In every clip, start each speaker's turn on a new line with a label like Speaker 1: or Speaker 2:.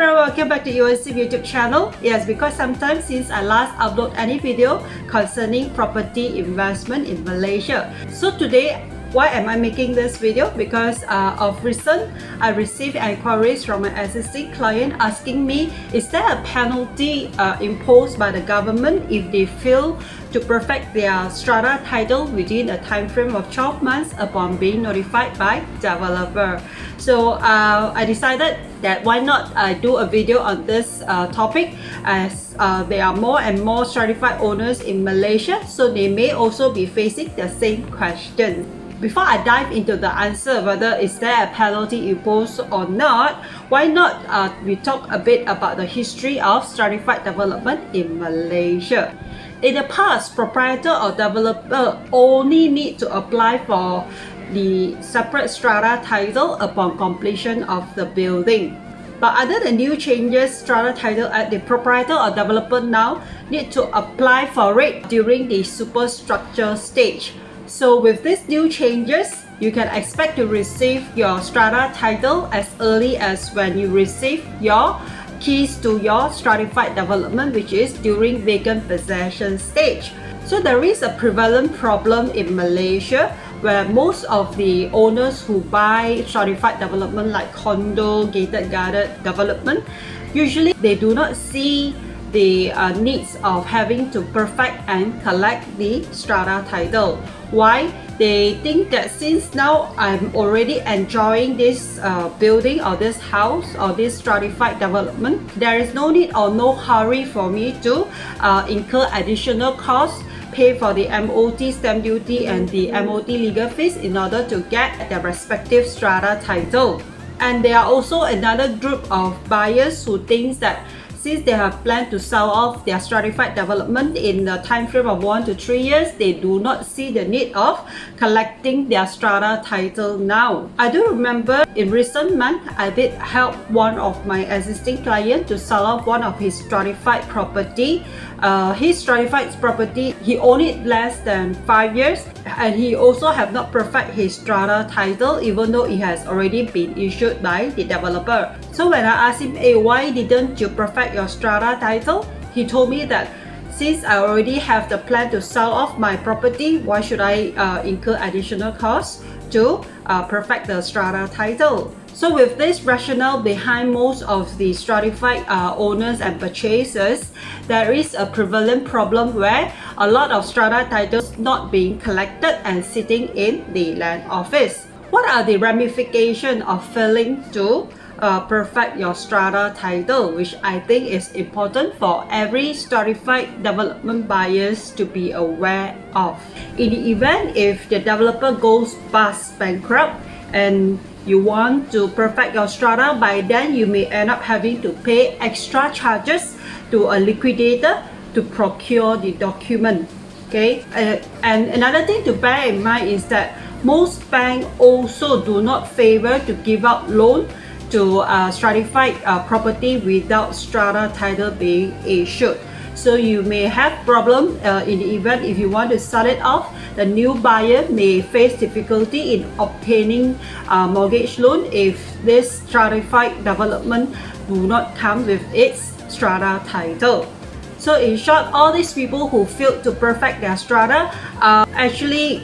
Speaker 1: everyone, welcome back to UNC YouTube channel. Yes, because sometimes since I last upload any video concerning property investment in Malaysia. So today, why am I making this video? Because of recent, I received inquiries from an existing client asking me, is there a penalty imposed by the government if they fail to perfect their strata title within a time frame of 12 months upon being notified by developer? So I decided that why not do a video on this topic, as there are more and more stratified owners in Malaysia, so they may also be facing the same question. Before I dive into the answer whether is there a penalty imposed or not, why not we talk a bit about the history of stratified development in Malaysia. In the past, proprietor or developer only need to apply for the separate strata title upon completion of the building. But under the new changes, strata title at the proprietor or developer now need to apply for it during the superstructure stage. So with these new changes, you can expect to receive your strata title as early as when you receive your keys to your stratified development, which is during vacant possession stage. So there is a prevalent problem in Malaysia where most of the owners who buy stratified development like condo, gated guarded development, usually they do not see the needs of having to perfect and collect the strata title. Why? They think that since now I'm already enjoying this building or this house or this stratified development, there is no need or no hurry for me to incur additional costs, pay for the MOT stamp duty and the MOT legal fees in order to get their respective strata title. And there are also another group of buyers who thinks that since they have planned to sell off their stratified development in the time frame of 1 to 3 years, they do not see the need of collecting their strata title now. I do remember in recent months, I did help one of my existing clients to sell off one of his stratified property. His stratified property, he owned it less than 5 years, and he also have not perfect his strata title even though it has already been issued by the developer. So when I asked him, hey, why didn't you perfect your strata title? He told me that since I already have the plan to sell off my property, why should I incur additional costs to perfect the strata title? So with this rationale behind most of the stratified owners and purchasers, there is a prevalent problem where a lot of strata titles not being collected and sitting in the land office. What are the ramifications of failing to perfect your strata title, which I think is important for every stratified development buyers to be aware of. In the event if the developer goes bust, bankrupt, and you want to perfect your strata, by then you may end up having to pay extra charges to a liquidator to procure the document. Okay, and another thing to bear in mind is that most banks also do not favor to give out loan to stratified property without strata title being issued. So you may have problem in the event if you want to sell it off. The new buyer may face difficulty in obtaining mortgage loan if this stratified development do not come with its strata title. So in short, all these people who failed to perfect their strata are actually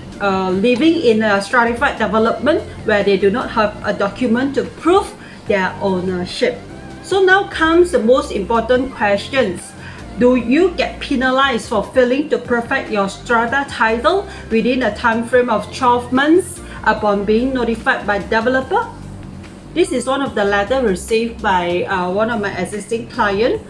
Speaker 1: living in a stratified development where they do not have a document to prove their ownership. So now comes the most important questions. Do you get penalized for failing to perfect your strata title within a time frame of 12 months upon being notified by developer? This is one of the letters received by one of my existing clients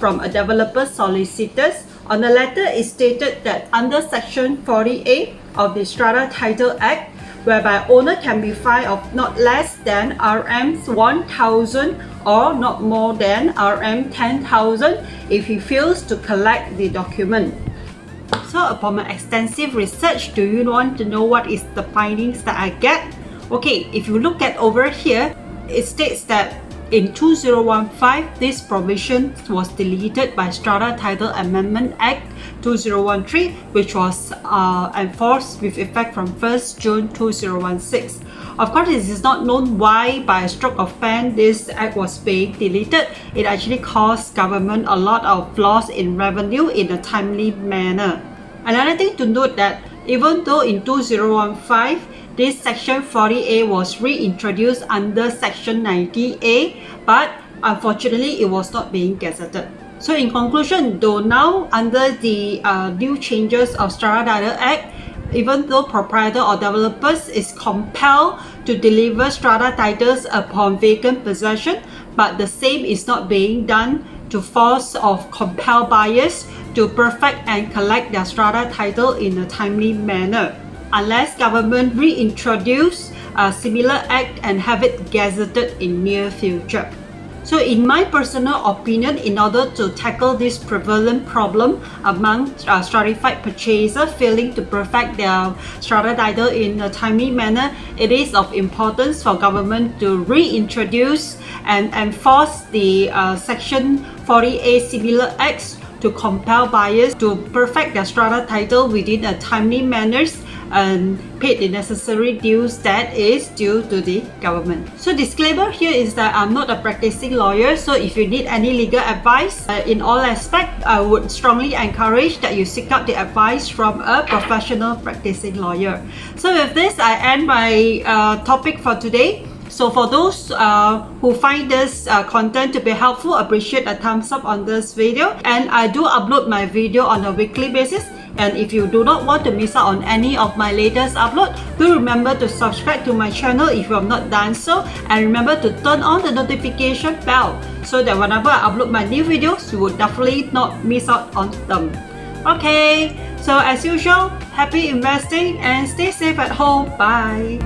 Speaker 1: from a developer solicitors. On the letter, it stated that under Section 48 of the Strata Title Act, whereby owner can be fined of not less than RM1,000 or not more than RM10,000 if he fails to collect the document. So upon my extensive research, do you want to know what is the findings that I get? Okay, if you look at over here, it states that in 2015, this provision was deleted by Strata Title Amendment Act 2013, which was enforced with effect from 1st June 2016. Of course, it is not known why by a stroke of pen this act was being deleted. It actually cost government a lot of loss in revenue in a timely manner. Another thing to note that even though in 2015, this Section 40A was reintroduced under Section 90A, but unfortunately it was not being gazetted. So in conclusion, though now under the new changes of Strata Title Act, even though proprietor or developers is compelled to deliver strata titles upon vacant possession, but the same is not being done to force or compel buyers to perfect and collect their strata title in a timely manner, unless government reintroduce a similar act and have it gazetted in near future. So in my personal opinion, in order to tackle this prevalent problem among stratified purchasers failing to perfect their strata title in a timely manner, it is of importance for government to reintroduce and enforce the Section 40A similar acts to compel buyers to perfect their strata title within a timely manner and pay the necessary dues that is due to the government. So disclaimer here is that I'm not a practicing lawyer, so if you need any legal advice in all aspects, I would strongly encourage that you seek out the advice from a professional practicing lawyer. So with this, I end my topic for today. So for those who find this content to be helpful, appreciate a thumbs up on this video. And I do upload my video on a weekly basis. And if you do not want to miss out on any of my latest upload, do remember to subscribe to my channel if you have not done so. And remember to turn on the notification bell so that whenever I upload my new videos, you will definitely not miss out on them. Okay, so as usual, happy investing and stay safe at home. Bye.